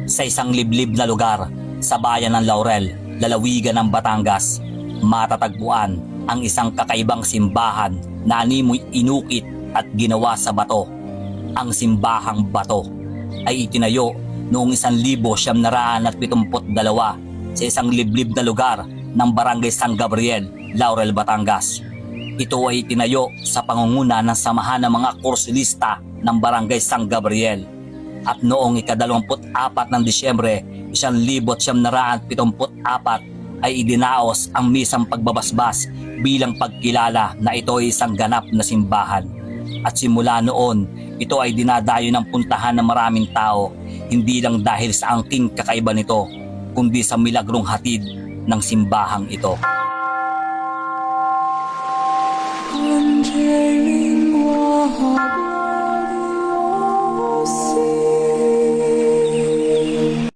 Sa isang liblib na lugar sa bayan ng Laurel, lalawigan ng Batangas, matatagpuan ang isang kakaibang simbahan na animoy inukit at ginawa sa bato. Ang simbahang bato ay itinayo noong 1972 sa isang liblib na lugar ng Barangay San Gabriel, Laurel, Batangas. Ito ay itinayo sa pangunguna ng samahan ng mga kursilista ng Barangay San Gabriel. At noong ika-24 ng Disyembre 1974 ay idinaos ang misang pagbabasbas bilang pagkilala na ito ay isang ganap na simbahan. At simula noon, ito ay dinadayo ng puntahan ng maraming tao, hindi lang dahil sa angking kakaiba nito, kundi sa milagrong hatid ng simbahang ito. Ang tailing wahab